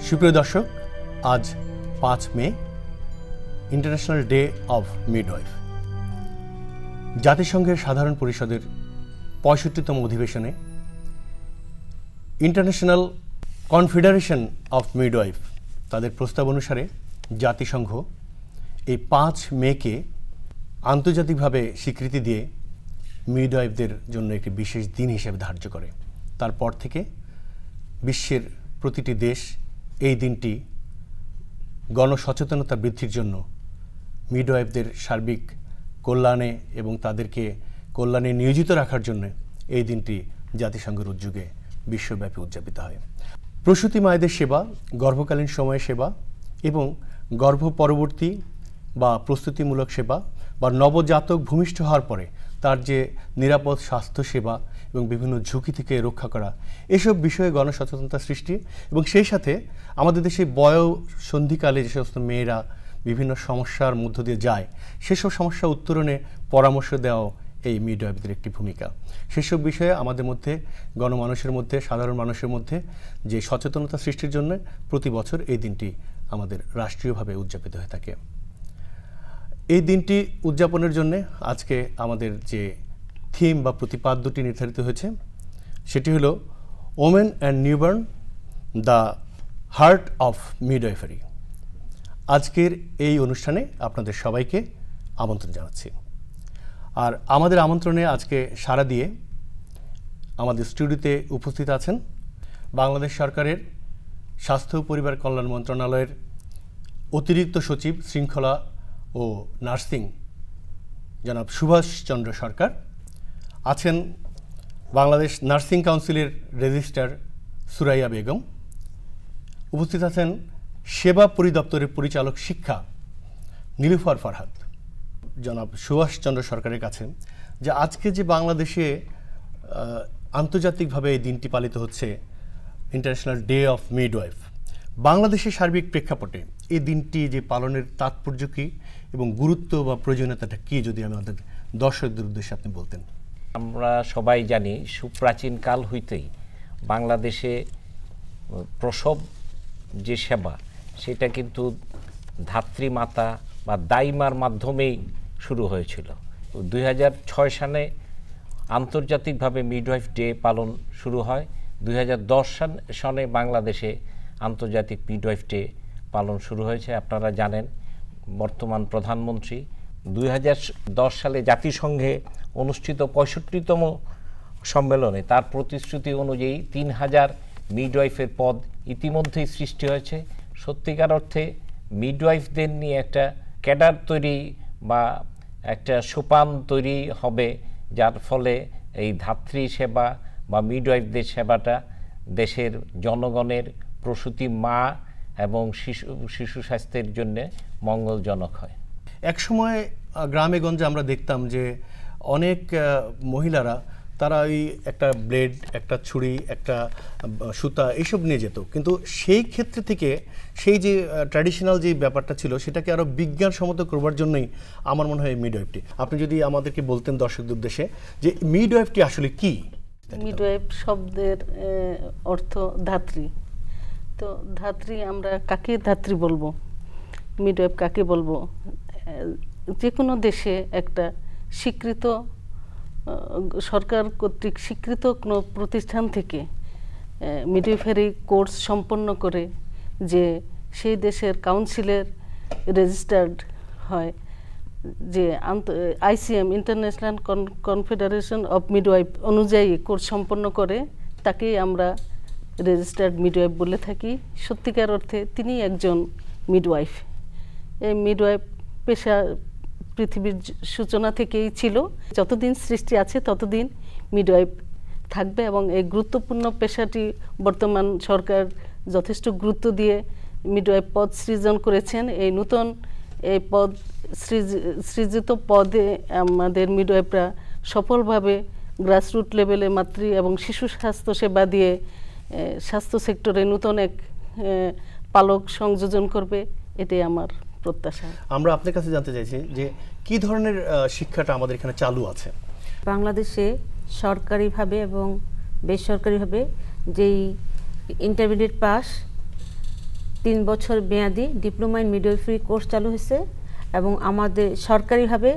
সুপ্রিয় দর্শক, আজ 5 মে ইন্টারন্যাশনাল ডে অফ মিডওয়াইফ। জাতিসংঘের সাধারণ পরিষদের 65তম অধিবেশনে ইন্টারন্যাশনাল কনফেডারেশন অফ মিডওয়াইফ তাদের প্রস্তাব অনুসারে জাতিসংঘ এই 5 মেকে আন্তর্জাতিকভাবে স্বীকৃতি দিয়ে মিডওয়াইফদের জন্য একটি বিশেষ দিন হিসেবে ধার্য করে। তারপর থেকে বিশ্বের প্রতিটি দেশ এই দিনটি গণসচেতনতা বৃদ্ধির জন্য মিডওয়াইফদের সার্বিক কল্যাণে এবং তাদেরকে কল্যাণে নিয়োজিত রাখার জন্য এই দিনটি জাতিসংঘের উদ্যোগে বিশ্বব্যাপী উদযাপিত হয়। প্রসূতি মায়েদের সেবা, গর্ভকালীন সময়ে সেবা এবং গর্ভ পরবর্তী বা প্রস্তুতিমূলক সেবা বা নবজাতক ভূমিষ্ঠ হওয়ার পরে তার যে নিরাপদ স্বাস্থ্য সেবা এবং বিভিন্ন ঝুঁকি থেকে রক্ষা করা, এসব বিষয়ে গণসচেতনতা সৃষ্টি এবং সেই সাথে আমাদের দেশে বয়ঃসন্ধিকালে যে সমস্ত মেয়েরা বিভিন্ন সমস্যার মধ্য দিয়ে যায়, সেসব সমস্যা উত্তরণে পরামর্শ দেওয়াও এই মিডওয়াইফদের একটি ভূমিকা। সেসব বিষয়ে আমাদের মধ্যে, গণমানুষের মধ্যে, সাধারণ মানুষের মধ্যে যে সচেতনতা সৃষ্টির জন্য প্রতি বছর এই দিনটি আমাদের রাষ্ট্রীয়ভাবে উদযাপিত হয়ে থাকে। এই দিনটি উদযাপনের জন্য আজকে আমাদের যে থিম বা প্রতিপাদ্যটি নির্ধারিত হয়েছে সেটি হলো women and newborn, the heart of midwifery. আজকের এই অনুষ্ঠানে আপনাদের সবাইকে আমন্ত্রণ জানাচ্ছি। আর আমাদের আমন্ত্রণে আজকে সাড়া দিয়ে আমাদের স্টুডিওতে উপস্থিত আছেন বাংলাদেশ সরকারের স্বাস্থ্য ও পরিবার কল্যাণ মন্ত্রণালয়ের অতিরিক্ত সচিব শৃঙ্খলা ও নার্সিং জনাব সুভাষ চন্দ্র সরকার, আছেন বাংলাদেশ নার্সিং কাউন্সিলের রেজিস্ট্রার সুরাইয়া বেগম, উপস্থিত আছেন সেবা পরিদপ্তরের পরিচালক শিক্ষা নীলুফার ফরহাদ। জনাব সুভাষ চন্দ্র সরকারের কাছে যে আজকে যে বাংলাদেশে আন্তর্জাতিকভাবে এই দিনটি পালিত হচ্ছে, ইন্টারন্যাশনাল ডে অফ মিডওয়াইফ, বাংলাদেশের সার্বিক প্রেক্ষাপটে এই দিনটি যে পালনের তাৎপর্য কী এবং গুরুত্ব বা প্রয়োজনীয়তাটা কী, যদি আমাদের দর্শকদের উদ্দেশ্যে আপনি বলতেন। আমরা সবাই জানি সুপ্রাচীন কাল হইতেই বাংলাদেশে প্রসব যে সেবা, সেটা কিন্তু ধাত্রীমাতা বা দাইমার মাধ্যমেই শুরু হয়েছিল। 2006 সালে আন্তর্জাতিকভাবে মিডওয়াইফ ডে পালন শুরু হয়। 2010 সালে বাংলাদেশে আন্তর্জাতিক মিডওয়াইফ ডে পালন শুরু হয়েছে। আপনারা জানেন বর্তমান প্রধানমন্ত্রী 2010 সালে জাতিসংঘে অনুষ্ঠিত 65তম সম্মেলনে তার প্রতিশ্রুতি অনুযায়ী 3000 মিডওয়াইফের পদ ইতিমধ্যেই সৃষ্টি হয়েছে। সত্যিকার অর্থে মিডওয়াইফদের নিয়ে একটা ক্যাডার তৈরি বা একটা সোপান তৈরি হবে, যার ফলে এই ধাত্রী সেবা বা মিডওয়াইফদের সেবাটা দেশের জনগণের, প্রসূতি মা এবং শিশু স্বাস্থ্যের জন্য মঙ্গলজনক হয়। একসময় গ্রামে গঞ্জে আমরা দেখতাম যে অনেক মহিলারা তারা ওই একটা ব্লেড, একটা ছুরি, একটা সুতা এইসব নিয়ে যেত, কিন্তু সেই ক্ষেত্রে থেকে সেই যে ট্র্যাডিশনাল যে ব্যাপারটা ছিল সেটাকে আরও বিজ্ঞানসম্মত করবার জন্যই আমার মনে হয় মিডওয়াইফটি। আপনি যদি আমাদেরকে বলতেন দর্শকদের উদ্দেশ্যে যে মিডওয়াইফটি আসলে কি। মিডওয়াইফ শব্দের অর্থ ধাত্রী। তো ধাত্রী, আমরা কাকে ধাত্রী বলবো, মিডওয়াইফ কাকে বলবো? যে কোনো দেশে একটা স্বীকৃত সরকার কর্তৃক স্বীকৃত কোনো প্রতিষ্ঠান থেকে মিডওয়াইফারি কোর্স সম্পন্ন করে যে সেই দেশের কাউন্সিলের রেজিস্টার্ড হয়, যে ICM international confederation of midwife অনুযায়ী কোর্স সম্পন্ন করে, তাকেই আমরা রেজিস্টার্ড মিডওয়াইফ বলে থাকি। সত্যিকার অর্থে তিনি একজন মিডওয়াইফ। এই মিডওয়াইফ পেশা পৃথিবীর সূচনা থেকেই ছিল। যতদিন সৃষ্টি আছে ততদিন মিডওয়াইফ থাকবে এবং এই গুরুত্বপূর্ণ পেশাটি বর্তমান সরকার যথেষ্ট গুরুত্ব দিয়ে মিডওয়াইফ পদ সৃজন করেছেন। এই নতুন এই পদ সৃজিত পদে আমাদের মিডওয়াইফরা সফলভাবে গ্রাসরুট লেভেলে মাতৃ এবং শিশু স্বাস্থ্য সেবা দিয়ে স্বাস্থ্য সেক্টরে নতুন এক পালক সংযোজন করবে, এটাই আমার প্রত্যাশা। আমরা আপনার কাছে জানতে চাইছি যে কি ধরনের শিক্ষাটা আমাদের এখানে চালু আছে। বাংলাদেশে সরকারিভাবে এবং বেসরকারিভাবে যেই ইন্টারমিডিয়েট পাস 3 বছর মেয়াদি ডিপ্লোমা ইন মিডওয়াইফারি কোর্স চালু হয়েছে এবং আমাদের সরকারিভাবে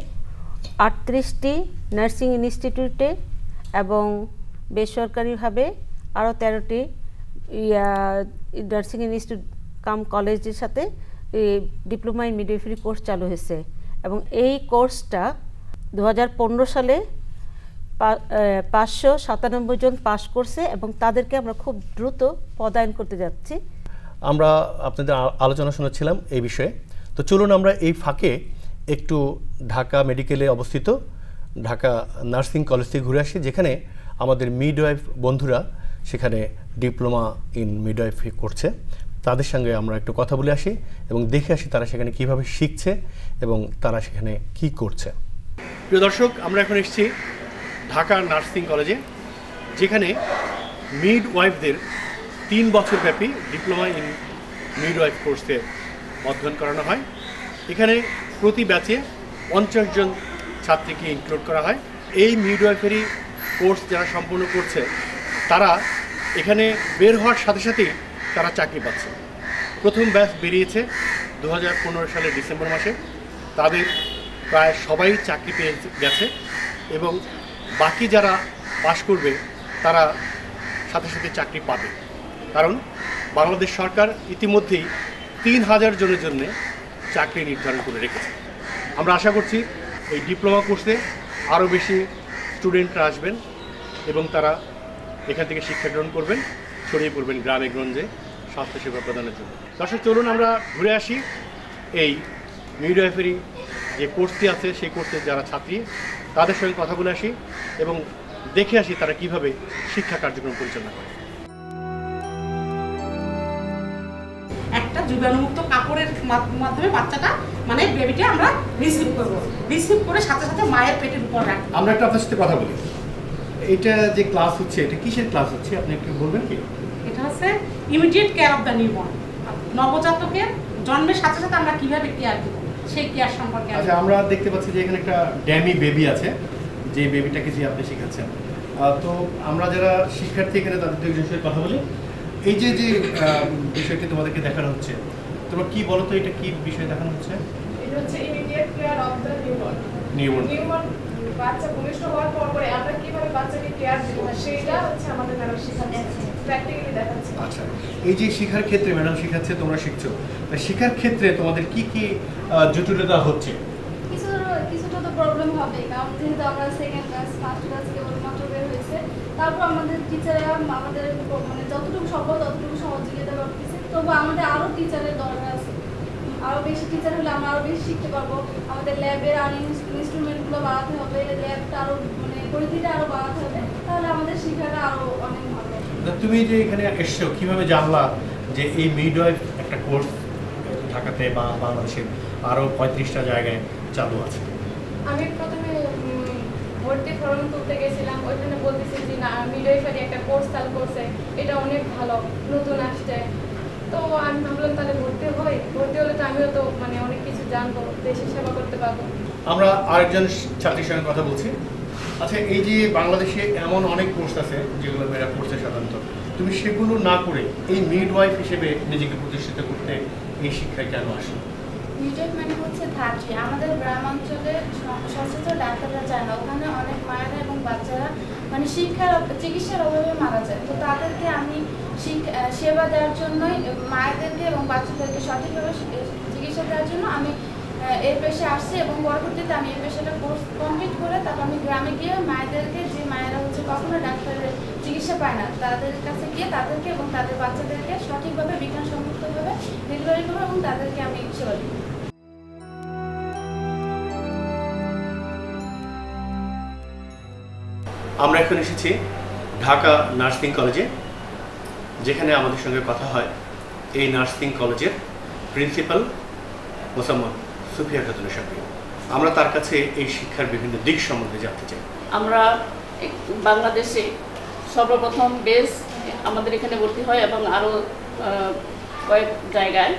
38টি নার্সিং ইনস্টিটিউটে এবং বেসরকারিভাবে আরও 13টি নার্সিং ইনস্টিটিউট কাম কলেজের সাথে ডিপ্লোমা ইন মিডওয়াইফারি কোর্স চালু হয়েছে এবং এই কোর্সটা 2015 সালে 597 জন পাশ করছে এবং তাদেরকে আমরা খুব দ্রুত পদায়ন করতে যাচ্ছি। আমরা আপনাদের আলোচনা শোনাচ্ছিলাম এই বিষয়ে। তো চলুন আমরা এই ফাঁকে একটু ঢাকা মেডিকেলে অবস্থিত ঢাকা নার্সিং কলেজ থেকে ঘুরে আসি, যেখানে আমাদের মিডওয়াইফ বন্ধুরা সেখানে ডিপ্লোমা ইন মিডওয়াইফারি করছে। তাদের সঙ্গে আমরা একটু কথা বলে আসি এবং দেখে আসি তারা সেখানে কিভাবে শিখছে এবং তারা সেখানে কি করছে। প্রিয় দর্শক, আমরা এখন এসেছি ঢাকা নার্সিং কলেজে, যেখানে মিডওয়াইফদের 3 বছর ব্যাপী ডিপ্লোমা ইন মিডওয়াইফ কোর্সে অধ্যয়ন করানো হয়। এখানে প্রতি ব্যাচে 50 জন ছাত্রীকে ইনক্লুড করা হয়। এই মিডওয়াইফারি কোর্স যারা সম্পূর্ণ করছে তারা এখানে বের হওয়ার সাথে সাথেই তারা চাকরি পাচ্ছে। প্রথম ব্যাচ বেরিয়েছে 2015 সালের ডিসেম্বর মাসে। তাদের প্রায় সবাই চাকরি পেয়ে গেছে এবং বাকি যারা পাশ করবে তারা সাথে সাথে চাকরি পাবে, কারণ বাংলাদেশ সরকার ইতিমধ্যেই 3000 জনের জন্য চাকরি নির্ধারণ করে রেখেছে। আমরা আশা করছি এই ডিপ্লোমা কোর্সে আরও বেশি স্টুডেন্টরা আসবেন এবং তারা এখান থেকে শিক্ষা গ্রহণ করবেন, ছড়িয়ে পড়বেন গ্রামে গঞ্জে স্বাস্থ্যসেবা প্রদানের জন্য। দর্শক, চলুন আমরা ঘুরে আসি এই মিডওয়াইফারি যে কোর্সটি আছে সেই কোর্সের যারা ছাত্রী তাদের সঙ্গে কথা বলে আসি এবং দেখে আসি তারা কিভাবে শিক্ষা কার্যক্রম পরিচালনা করে। একটা জীবাণুমুক্ত কাপড়ের মাধ্যমে বাচ্চাটা মানে বেবিটা আমরা রিসিভ করব, রিসিভ করে সাথে সাথে মায়ের পেটের উপর রাখবো। আমরা একটা আপনার সাথে কথা বলি, এটা যে ক্লাস হচ্ছে এটা কিসের ক্লাস হচ্ছে আপনি একটু বলবেন কি? এটা হচ্ছে immediate care of the newborn, নবজাতকের জন্মের সাথে সাথে আমরা কিভাবে কেয়ার দেব সেই কেয়ার সম্পর্কে। আচ্ছা, আমরা দেখতে পাচ্ছি যে এখানে একটা ড্যামি বেবি আছে, যে বেবিটাকে যে আপনি শেখাচ্ছেন। তো আমরা যারা শিক্ষার্থী এখানে তাদের দুইজনের সাথে কথা বলি। এই যে যে বিষয়টি তোমাদেরকে দেখানো হচ্ছে, তোমরা কি বলো তো, এটা কি বিষয় দেখানো হচ্ছে? এটা হচ্ছে immediate care of the newborn. Newborn বাচ্চা ভূমিষ্ঠ হওয়ার পরে আমরা কিভাবে বাচ্চাকে কেয়ার দেব সেটা হচ্ছে আমাদের ম্যাডাম শেখাচ্ছে, প্র্যাকটিক্যালি দেখাচ্ছে। আচ্ছা, এই যে শিক্ষার ক্ষেত্রে ম্যাডাম শেখাচ্ছে, তোমরা শিখছো, শিক্ষার ক্ষেত্রে তোমাদের কি কি জটিলতা হচ্ছে? কিছুটা তো প্রবলেম হবে, কারণ যেহেতু আমরা সেকেন্ড ক্লাস ফার্স্ট ক্লাস কেবলমাত্র বের হয়েছে, তারপর আমাদের টিচাররা আমাদের মানে যতটুকু সম্ভব ততটুকু সহযোগিতা করতেছে। তবু আমাদের আরও টিচারের দরকার আছে, আরও বেশি টিচার হলে আমরা আরও বেশি শিখতে পারবো। আমাদের ল্যাবের আর ইনস্ট্রুমেন্টগুলো বাড়াতে হবে, ল্যাবটা আরও মানে পরিধিটা আরও বাড়াতে হবে, তাহলে আমাদের শিক্ষাটা আরও অনেক ভালো হবে। তুমি যে এখানে এসছো, কিভাবে জানলা যে এই মিডওয়াইফ একটা কোর্স ঢাকাতে বা বাংলাদেশের আরও 35টা জায়গায় চালু আছে? আমি প্রথমে ভর্তি ফর্ম তুলতে গেছিলাম, ওইখানে বলতেছি যে না মিডওয়াইফারি একটা কোর্স চালু করছে, এটা অনেক ভালো, নতুন আসছে। তো আমি ভাবলাম তাহলে ভর্তি হই, ভর্তি হলে তো আমিও তো মানে অনেক কিছু জানবো, দেশের সেবা করতে পারবো। আমরা আরেকজন ছাত্রীর সঙ্গে কথা বলছি। আচ্ছা, এই যে বাংলাদেশে এমন অনেক কোর্স আছে যেগুলো মেয়েরা করছে সাধারণত, তুমি সেগুলো না করে এই মিডওয়াইফ হিসেবে নিজেকে প্রতিষ্ঠিত করতে এই শিক্ষায় কেন আসো? মিডওয়াইফ মানে হচ্ছে ধাত্রী। আমাদের গ্রামাঞ্চলে সচরাচর ডাক্তাররা যায় না, ওখানে অনেক মায়েরা এবং বাচ্চারা মানে চিকিৎসার অভাবে মারা যায়। তো তাদেরকে আমি সেবা দেওয়ার জন্যই মায়েদেরকে এবং বাচ্চাদেরকে সঠিকভাবে চিকিৎসা দেওয়ার জন্য আমি এই পেশে আসছি এবং পরবর্তীতে আমি এই পেশাটা কোর্স কমপ্লিট করে তারপর আমি গ্রামে গিয়ে মায়েদেরকে, যে মায়েরা হচ্ছে কখনো ডাক্তারের চিকিৎসা পায় না, তাদের কাছে গিয়ে তাদেরকে এবং তাদের বাচ্চাদেরকে সঠিকভাবে বিজ্ঞানসম্মতভাবে ডেলিভারি করবো এবং তাদেরকে আমি সেবা দিব। আমরা এখন এসেছি ঢাকা নার্সিং কলেজে, যেখানে আমাদের সঙ্গে কথা হয় এই নার্সিং কলেজের প্রিন্সিপাল মোসাম্মদ সুফিয়া খাতুনের সঙ্গে। আমরা তার কাছে এই শিক্ষার বিভিন্ন দিক সম্বন্ধে জানতে চাই। আমরা বাংলাদেশে সর্বপ্রথম বেস আমাদের এখানে ভর্তি হয় এবং আরও কয়েক জায়গায়,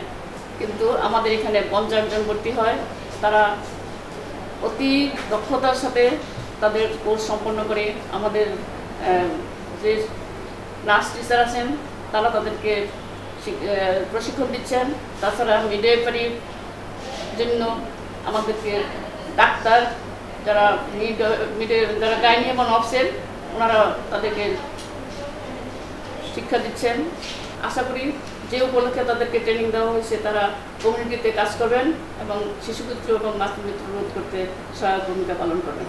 কিন্তু আমাদের এখানে 50 জন ভর্তি হয়। তারা অতি দক্ষতার সাথে তাদের কোর্স সম্পন্ন করে আমাদের যে নার্স টিচার আছেন তারা তাদেরকে প্রশিক্ষণ দিচ্ছেন। তাছাড়া মিডওয়াইফারির জন্য আমাদেরকে ডাক্তার যারা যারা গাইনি এবং অফসেল ওনারা তাদেরকে শিক্ষা দিচ্ছেন। আশা করি যে উপলক্ষে তাদেরকে ট্রেনিং দেওয়া হয়েছে তারা কমিউনিটিতে কাজ করবেন এবং শিশুমৃত্যু এবং মাতৃমৃত্যু রোধ করতে সহায়ক ভূমিকা পালন করবেন।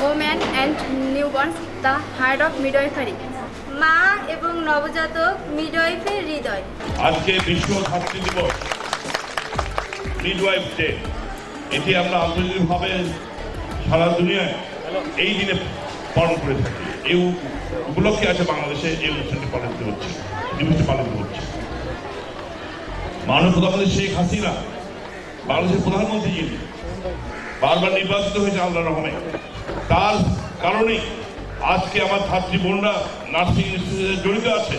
Woman and newborns the heart of midwifery, মা এবং নবজাতক মিডওয়াইফের হৃদয়। আজকে বিশ্ব ধাত্রী দিবস, মিডওয়াইফ ডে, এটি আমরা আন্তর্জাতিকভাবে সারা দুনিয়ায় এই দিনে পালন করে থাকি। এই উপলক্ষে আছে বাংলাদেশে এই অনুষ্ঠানটি পালিত হচ্ছে, দিবসটি পালিত হচ্ছে। মাননীয় প্রধানমন্ত্রী শেখ হাসিনা বাংলাদেশের প্রধানমন্ত্রী যিনি বারবার নির্বাচিত হয়েছে আল্লাহর রহমে, তার কারণেই আজকে আমার ছাত্রী বোনরা নার্সিং ইনস্টিটিউটে জড়িত আছে,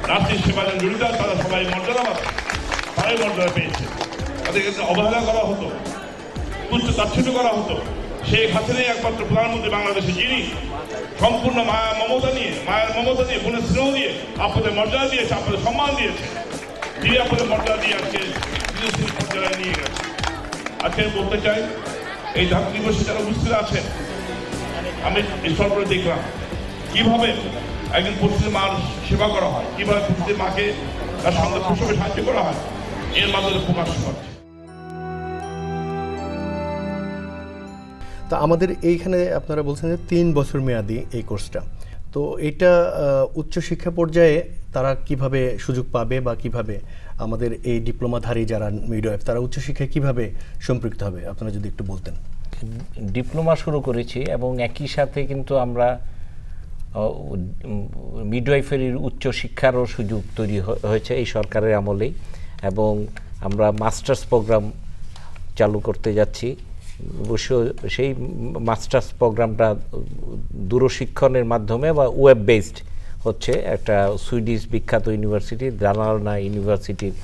নার্সিং সেবায় জড়িত আছে, তারা সবাই মর্যাদা পাচ্ছে, তারাই মর্যাদা পেয়েছে। তাদেরকে অবহেলা করা হতো, তুচ্ছ তাচ্ছিল্য করা হতো। শেখ হাসিনাই একমাত্র প্রধানমন্ত্রী বাংলাদেশে যিনি সম্পূর্ণ মায়ের মমতা দিয়ে বোনের স্নেহ দিয়ে আপনাদের মর্যাদা দিয়েছে, আপনাদের সম্মান দিয়েছে, তিনি আপনাদের মর্যাদা দিয়ে আজকে পর্যায়ে নিয়ে গেছে। আজকে বলতে চাই এই ধাত্রী দিবসে যারা উপস্থিত আছেন, আমি স্থল করে দেখলাম কিভাবে একজন প্রসূতি মার সেবা করা হয়, কিভাবে প্রসূতি মাকে তার সন্তান প্রসবে সাহায্য করা হয়, এর মাধ্যমে প্রকাশ পাচ্ছে। তা আমাদের এইখানে আপনারা বলছেন যে 3 বছর মেয়াদি এই কোর্সটা, তো এটা উচ্চশিক্ষা পর্যায়ে তারা কিভাবে সুযোগ পাবে বা কিভাবে আমাদের এই ডিপ্লোমাধারী যারা মিডওয়াইফ তারা উচ্চশিক্ষায় কিভাবে সম্পৃক্ত হবে আপনারা যদি একটু বলতেন। ডিপ্লোমা শুরু করেছি এবং একই সাথে কিন্তু আমরা মিডওয়াইফারির উচ্চশিক্ষারও সুযোগ তৈরি হয়েছে এই সরকারের আমলেই, এবং আমরা মাস্টার্স প্রোগ্রাম চালু করতে যাচ্ছি। অবশ্য সেই মাস্টার্স প্রোগ্রামটা দূরশিক্ষণের মাধ্যমে বা ওয়েব বেসড হচ্ছে। একটা সুইডিশ বিখ্যাত ইউনিভার্সিটি দালানা ইউনিভার্সিটির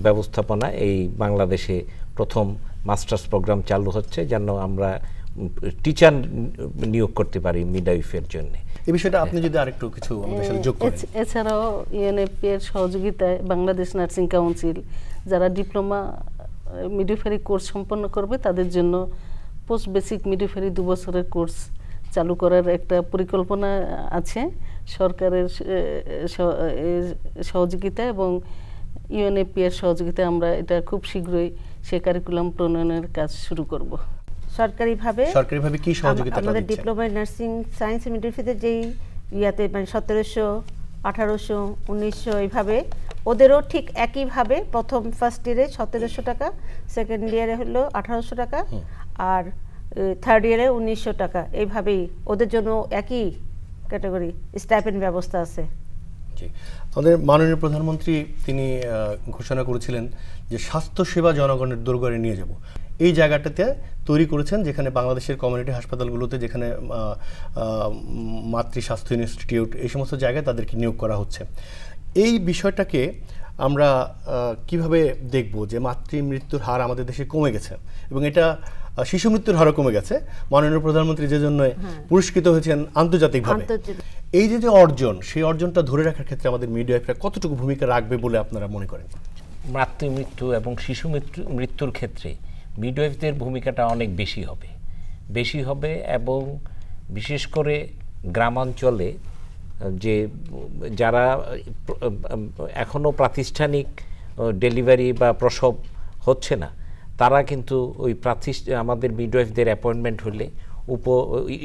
ব্যবস্থাপনা এই বাংলাদেশে প্রথম মাস্টার্স প্রোগ্রাম চালু হচ্ছে, যেন আমরা টিচার নিয়োগ করতে পারি মিডওয়াইফের জন্য। এই বিষয়টা আপনি যদি আরেকটু কিছু আমাদের সাথে যোগ করেন। এছাড়াও ইউএনএফপি এর সহযোগিতায় বাংলাদেশ নার্সিং কাউন্সিল যারা ডিপ্লোমা মিডওয়াইফারি কোর্স সম্পন্ন করবে তাদের জন্য পোস্ট বেসিক মিডওয়াইফারি 2 বছরের কোর্স চালু করার একটা পরিকল্পনা আছে সরকারের সহযোগিতায় এবং ইউএনএফপি এর সহযোগিতায়। আমরা এটা খুব শীঘ্রই সে কারিকুলাম প্রণয়নের কাজ শুরু করব। সরকারিভাবে কি সহযোগিতা আমাদের ডিপ্লোমা নার্সিং সায়েন্স মিডওয়াইফারিতে যেই ইয়াতে মানে 1700, 1800, 1900 এইভাবে ওদেরও ঠিক একইভাবে প্রথম ফার্স্ট ইয়ারে 1700 টাকা, সেকেন্ড ইয়ারে হলো 1800 টাকা, আর থার্ড ইয়ারে 1900 টাকা। এইভাবেই ওদের জন্য একই ক্যাটাগরি স্টাইপেন্ড ব্যবস্থা আছে। আমাদের মাননীয় প্রধানমন্ত্রী তিনি ঘোষণা করেছিলেন যে স্বাস্থ্যসেবা জনগণের দোরগোড়ায় নিয়ে যাব। এই জায়গাটাতে তৈরি করেছেন যেখানে বাংলাদেশের কমিউনিটি হাসপাতালগুলোতে যেখানে মাতৃ স্বাস্থ্য ইনস্টিটিউট এই সমস্ত জায়গায় তাদেরকে নিয়োগ করা হচ্ছে। এই বিষয়টাকে আমরা কিভাবে দেখব যে মাতৃমৃত্যুর হার আমাদের দেশে কমে গেছে এবং এটা শিশু মৃত্যুর হারও কমে গেছে। মাননীয় প্রধানমন্ত্রী যে জন্য পুরস্কৃত হয়েছেন আন্তর্জাতিকভাবে, এই যে অর্জন, সেই অর্জনটা ধরে রাখার ক্ষেত্রে আমাদের মিডওয়াইফরা কতটুকু ভূমিকা রাখবে বলে আপনারা মনে করেন? মাতৃমৃত্যু এবং শিশু মৃত্যুর ক্ষেত্রে মিডওয়াইফদের ভূমিকাটা অনেক বেশি হবে এবং বিশেষ করে গ্রামাঞ্চলে যে যারা এখনও প্রাতিষ্ঠানিক ডেলিভারি বা প্রসব হচ্ছে না, তারা কিন্তু ওই আমাদের মিডওয়াইফদের অ্যাপয়েন্টমেন্ট হলে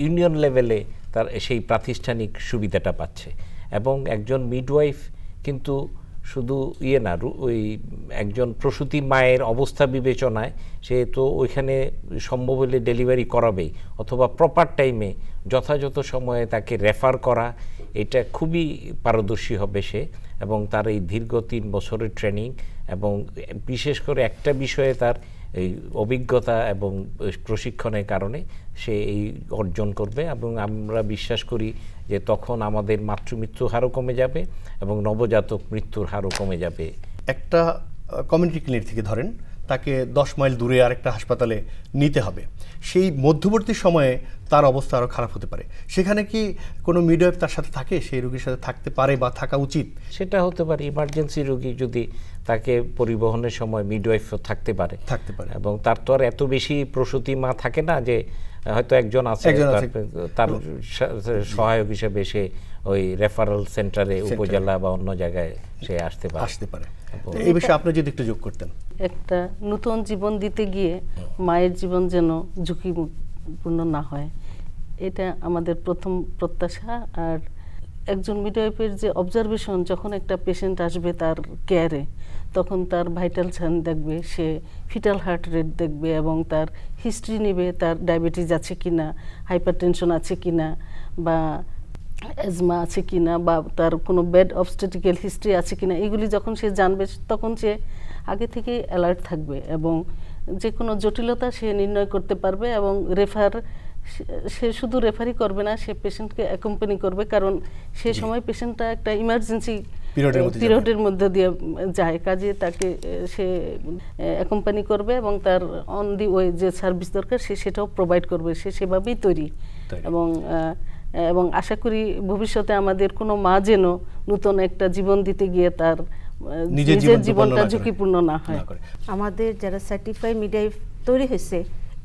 ইউনিয়ন লেভেলে তার সেই প্রাতিষ্ঠানিক সুবিধাটা পাচ্ছে। এবং একজন মিডওয়াইফ কিন্তু শুধু না, ওই একজন প্রসূতি মায়ের অবস্থা বিবেচনায় সে তো ওইখানে সম্ভব হলে ডেলিভারি করাবেই, অথবা প্রপার টাইমে যথাযথ সময়ে তাকে রেফার করা, এটা খুবই পারদর্শী হবে সে। এবং তার এই দীর্ঘ 3 বছরের ট্রেনিং এবং বিশেষ করে একটা বিষয়ে তার এই অভিজ্ঞতা এবং প্রশিক্ষণের কারণে সে এই অর্জন করবে। এবং আমরা বিশ্বাস করি যে তখন আমাদের মাতৃমৃত্যুর হারও কমে যাবে এবং নবজাতক মৃত্যুর হারও কমে যাবে। একটা কমিউনিটি ক্লিনিক থেকে ধরেন তাকে 10 মাইল দূরে আরেকটা হাসপাতালে নিতে হবে, সেই মধ্যবর্তী সময়ে তার অবস্থা আরও খারাপ হতে পারে। সেখানে কি কোনো মিডওয়াইফ তার সাথে থাকে, সেই রোগীর সাথে থাকতে পারে বা থাকা উচিত? সেটা হতে পারে। ইমার্জেন্সি রোগী যদি তাকে পরিবহনের সময় মিডওয়াইফও থাকতে পারে এবং তার তো আর এত বেশি প্রসূতি মা থাকে না যে হয়তো একজন আছে তার সহায়ক হিসেবে সে ওই রেফারেল সেন্টারে উপজেলা বা অন্য জায়গায় সে আসতে পারে। এই বিষয়ে আপনি যদি একটু যোগ করতেন। একটা নতুন জীবন দিতে গিয়ে মায়ের জীবন যেন ঝুঁকিপূর্ণ না হয়, এটা আমাদের প্রথম প্রত্যাশা। আর একজন মিডওয়াইফের যে অবজারভেশন, যখন একটা পেশেন্ট আসবে তার কেয়ারে, তখন তার ভাইটাল সাইন দেখবে, সে ফিটাল হার্ট রেট দেখবে এবং তার হিস্ট্রি নেবে, তার ডায়াবেটিস আছে কিনা, হাইপারটেনশন আছে কিনা, বা অ্যাজমা আছে কিনা, বা তার কোনো ব্যাড অবস্টেটিক্যাল হিস্ট্রি আছে কিনা, এগুলি যখন সে জানবে তখন সে আগে থেকেই অ্যালার্ট থাকবে এবং যে কোনো জটিলতা সে নির্ণয় করতে পারবে এবং সে শুধু রেফারই করবে না, সে পেশেন্টকে অ্যাকম্পানি করবে, কারণ সে সময় পেশেন্টটা একটা ইমার্জেন্সি পিরিয়ডের মধ্যে দিয়ে যায়, কাজে তাকে সে অ্যাকম্পানি করবে এবং তার অন দি ওয়ে যে সার্ভিস দরকার সে সেটাও প্রোভাইড করবে। সে সেভাবেই তৈরি। এবং আশা করি ভবিষ্যতে আমাদের কোনো মা যেন নতুন একটা জীবন দিতে গিয়ে তার নিজের জীবনটা ঝুঁকিপূর্ণ না হয়। আমাদের যারা সার্টিফাইড মিডওয়াইফ তৈরি হয়েছে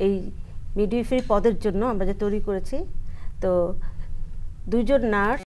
এই মিডওয়াইফারি পদের জন্য আমরা যে তৈরি করেছি, তো 2 জন নার্স